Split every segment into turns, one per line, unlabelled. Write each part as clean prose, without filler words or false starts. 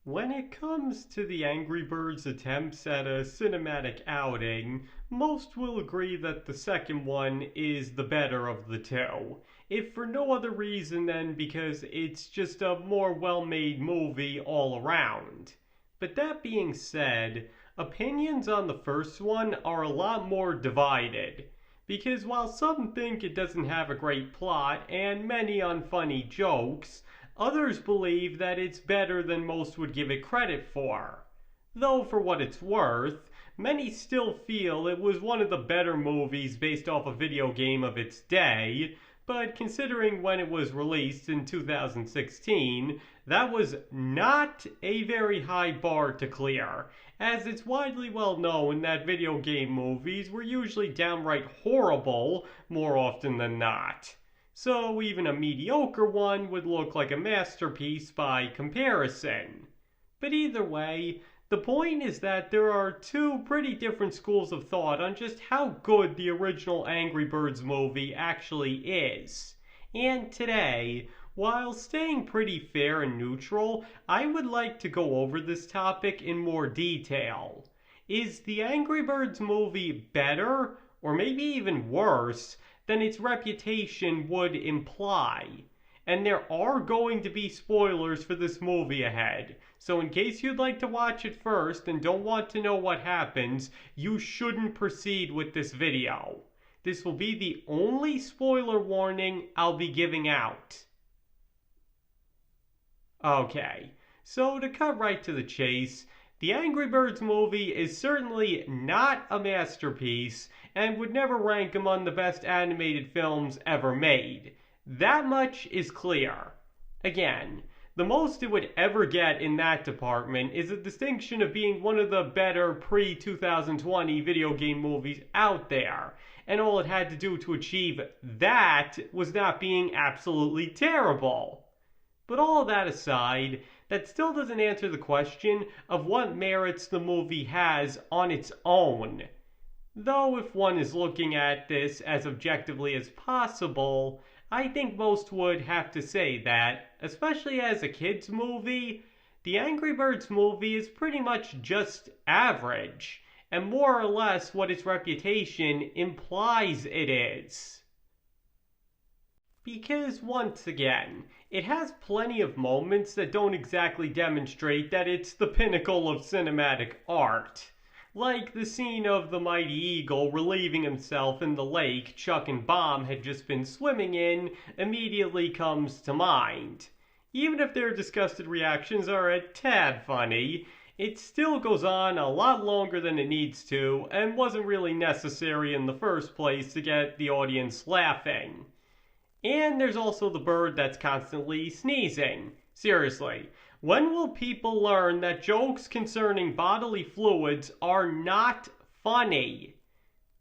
When it comes to the Angry Birds' attempts at a cinematic outing, most will agree that the second one is the better of the two, if for no other reason than because it's just a more well-made movie all around. But that being said, opinions on the first one are a lot more divided. Because while some think it doesn't have a great plot and many unfunny jokes, others believe that it's better than most would give it credit for. Though, for what it's worth, many still feel it was one of the better movies based off a video game of its day, but considering when it was released in 2016, that was not a very high bar to clear, as it's widely well known that video game movies were usually downright horrible more often than not. So even a mediocre one would look like a masterpiece by comparison. But either way, the point is that there are two pretty different schools of thought on just how good the original Angry Birds movie actually is. And today, while staying pretty fair and neutral, I would like to go over this topic in more detail. Is the Angry Birds movie better, or maybe even worse, than its reputation would imply? And there are going to be spoilers for this movie ahead, so in case you'd like to watch it first and don't want to know what happens, you shouldn't proceed with this video. This will be the only spoiler warning I'll be giving out. Okay, so to cut right to the chase, the Angry Birds movie is certainly not a masterpiece and would never rank among the best animated films ever made. That much is clear. Again, the most it would ever get in that department is a distinction of being one of the better pre-2020 video game movies out there, and all it had to do to achieve that was not being absolutely terrible. But all that aside, that still doesn't answer the question of what merits the movie has on its own. Though if one is looking at this as objectively as possible, I think most would have to say that, especially as a kids movie, the Angry Birds movie is pretty much just average, and more or less what its reputation implies it is. Because once again, it has plenty of moments that don't exactly demonstrate that it's the pinnacle of cinematic art. Like the scene of the mighty eagle relieving himself in the lake Chuck and Bomb had just been swimming in immediately comes to mind. Even if their disgusted reactions are a tad funny, it still goes on a lot longer than it needs to and wasn't really necessary in the first place to get the audience laughing. And there's also the bird that's constantly sneezing. Seriously, when will people learn that jokes concerning bodily fluids are not funny?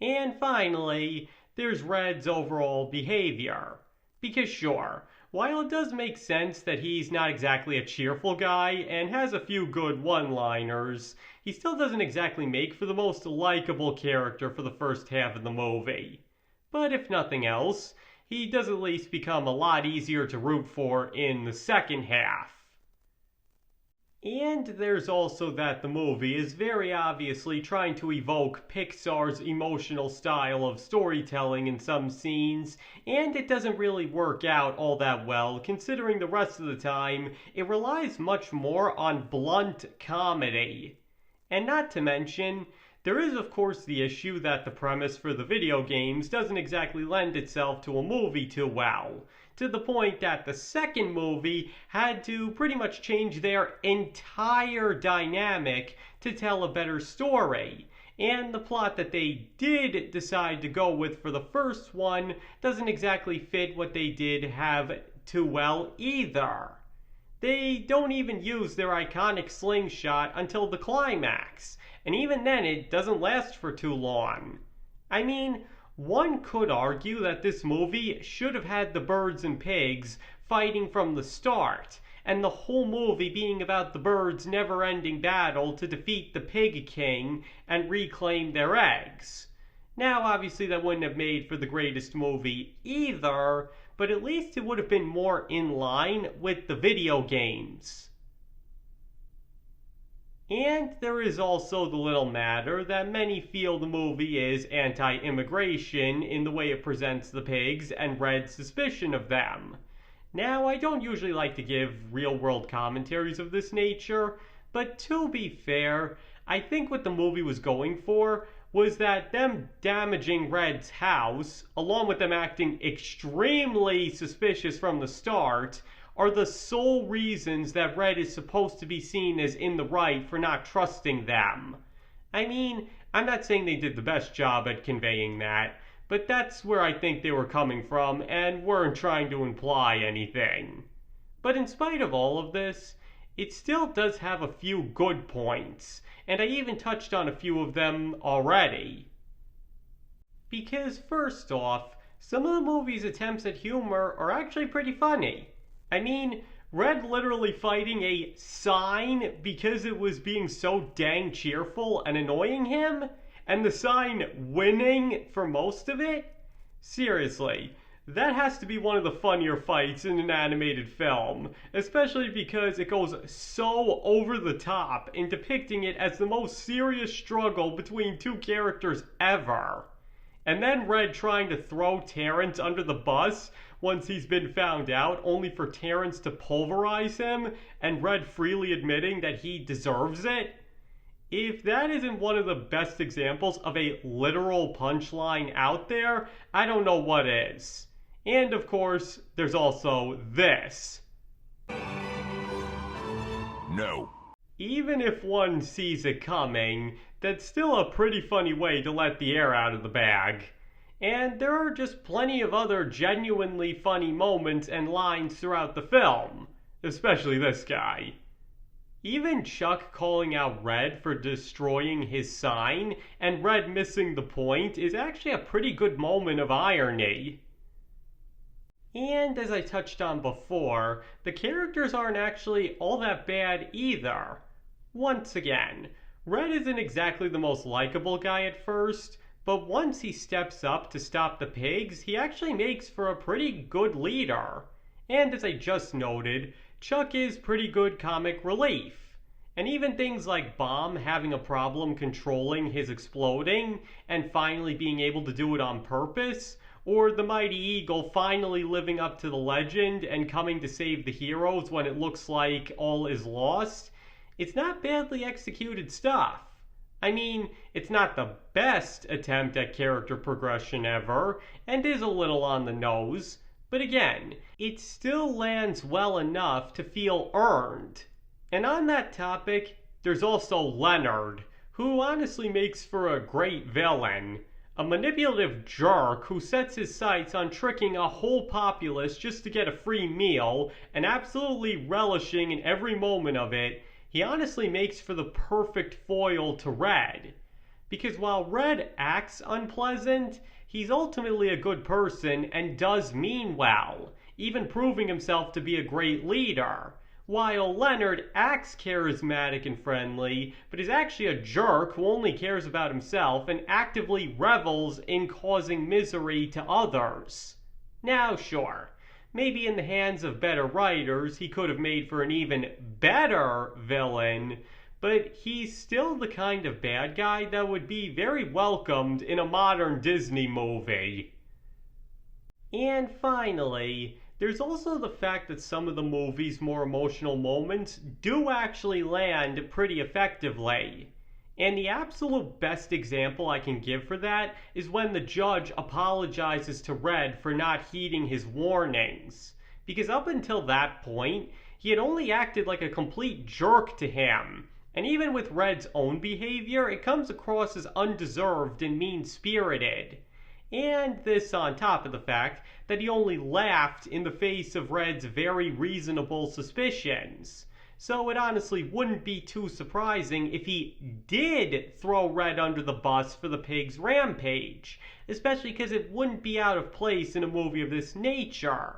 And finally, there's Red's overall behavior. Because sure, while it does make sense that he's not exactly a cheerful guy and has a few good one-liners, he still doesn't exactly make for the most likable character for the first half of the movie. But if nothing else, he does at least become a lot easier to root for in the second half. And there's also that the movie is very obviously trying to evoke Pixar's emotional style of storytelling in some scenes, and it doesn't really work out all that well considering the rest of the time it relies much more on blunt comedy. And not to mention, there is of course the issue that the premise for the video games doesn't exactly lend itself to a movie too well, to the point that the second movie had to pretty much change their entire dynamic to tell a better story. And the plot that they did decide to go with for the first one doesn't exactly fit what they did have too well either. They don't even use their iconic slingshot until the climax, and even then it doesn't last for too long. I mean, one could argue that this movie should have had the birds and pigs fighting from the start, and the whole movie being about the birds' never-ending battle to defeat the Pig King and reclaim their eggs. Now, obviously that wouldn't have made for the greatest movie either, but at least it would have been more in line with the video games. And there is also the little matter that many feel the movie is anti-immigration in the way it presents the pigs and Red's suspicion of them. Now, I don't usually like to give real-world commentaries of this nature, but to be fair, I think what the movie was going for was that them damaging Red's house, along with them acting extremely suspicious from the start, are the sole reasons that Red is supposed to be seen as in the right for not trusting them. I mean, I'm not saying they did the best job at conveying that, but that's where I think they were coming from and weren't trying to imply anything. But in spite of all of this, it still does have a few good points, and I even touched on a few of them already. Because first off, some of the movie's attempts at humor are actually pretty funny. I mean, Red literally fighting a sign because it was being so dang cheerful and annoying him, and the sign winning for most of it? Seriously, that has to be one of the funnier fights in an animated film, especially because it goes so over the top in depicting it as the most serious struggle between two characters ever. And then Red trying to throw Terrence under the bus once he's been found out, only for Terrence to pulverize him, and Red freely admitting that he deserves it. If that isn't one of the best examples of a literal punchline out there, I don't know what is. And of course, there's also this. No. Even if one sees it coming, that's still a pretty funny way to let the air out of the bag. And there are just plenty of other genuinely funny moments and lines throughout the film, especially this guy. Even Chuck calling out Red for destroying his sign and Red missing the point is actually a pretty good moment of irony. And as I touched on before, the characters aren't actually all that bad either. Once again, Red isn't exactly the most likable guy at first, but once he steps up to stop the pigs, he actually makes for a pretty good leader. And as I just noted, Chuck is pretty good comic relief. And even things like Bomb having a problem controlling his exploding and finally being able to do it on purpose, or the Mighty Eagle finally living up to the legend and coming to save the heroes when it looks like all is lost, it's not badly executed stuff. I mean, it's not the best attempt at character progression ever, and is a little on the nose, but again, it still lands well enough to feel earned. And on that topic, there's also Leonard, who honestly makes for a great villain. A manipulative jerk who sets his sights on tricking a whole populace just to get a free meal, and absolutely relishing in every moment of it, he honestly makes for the perfect foil to Red. Because while Red acts unpleasant, he's ultimately a good person and does mean well, even proving himself to be a great leader. While Leonard acts charismatic and friendly, but is actually a jerk who only cares about himself and actively revels in causing misery to others. Now sure, maybe in the hands of better writers he could have made for an even better villain, but he's still the kind of bad guy that would be very welcomed in a modern Disney movie. And finally, there's also the fact that some of the movie's more emotional moments do actually land pretty effectively. And the absolute best example I can give for that is when the judge apologizes to Red for not heeding his warnings. Because up until that point, he had only acted like a complete jerk to him. And even with Red's own behavior, it comes across as undeserved and mean-spirited. And this on top of the fact that he only laughed in the face of Red's very reasonable suspicions. So it honestly wouldn't be too surprising if he did throw Red under the bus for the pig's rampage, especially because it wouldn't be out of place in a movie of this nature.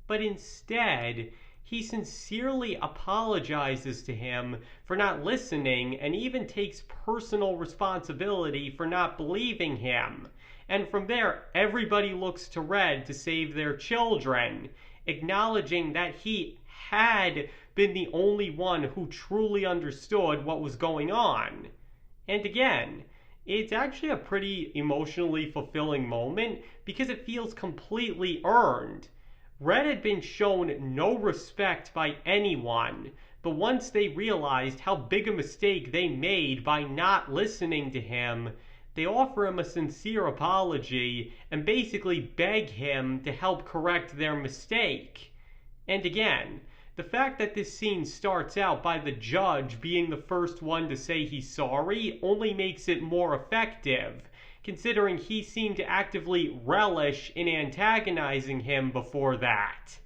But instead, he sincerely apologizes to him for not listening and even takes personal responsibility for not believing him. And from there, everybody looks to Red to save their children, acknowledging that he had been the only one who truly understood what was going on. And again, it's actually a pretty emotionally fulfilling moment because it feels completely earned. Red had been shown no respect by anyone, but once they realized how big a mistake they made by not listening to him, they offer him a sincere apology and basically beg him to help correct their mistake. And again, the fact that this scene starts out by the judge being the first one to say he's sorry only makes it more effective, considering he seemed to actively relish in antagonizing him before that.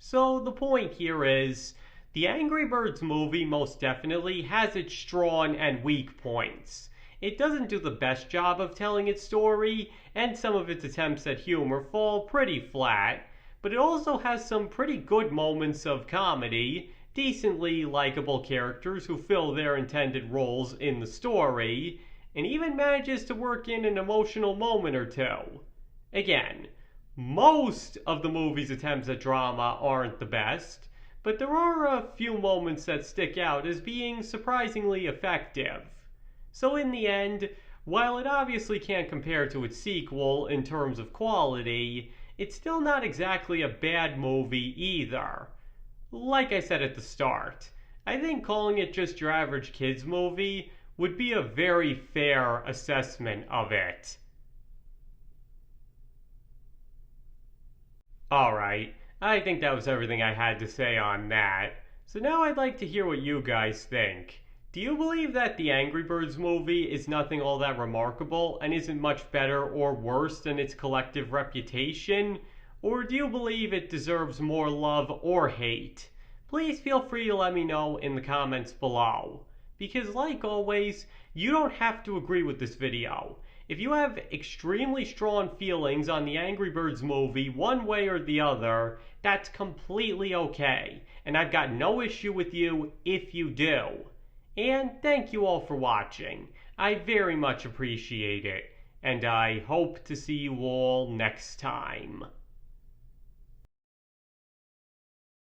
So the point here is, the Angry Birds movie most definitely has its strong and weak points. It doesn't do the best job of telling its story, and some of its attempts at humor fall pretty flat, but it also has some pretty good moments of comedy, decently likable characters who fill their intended roles in the story, and even manages to work in an emotional moment or two. Again, most of the movie's attempts at drama aren't the best, but there are a few moments that stick out as being surprisingly effective. So in the end, while it obviously can't compare to its sequel in terms of quality, it's still not exactly a bad movie either. Like I said at the start, I think calling it just your average kids movie would be a very fair assessment of it. Alright, I think that was everything I had to say on that. So now I'd like to hear what you guys think. Do you believe that the Angry Birds movie is nothing all that remarkable and isn't much better or worse than its collective reputation? Or do you believe it deserves more love or hate? Please feel free to let me know in the comments below. Because like always, you don't have to agree with this video. If you have extremely strong feelings on the Angry Birds movie one way or the other, that's completely okay. And I've got no issue with you if you do. And thank you all for watching. I very much appreciate it. And I hope to see you all next time.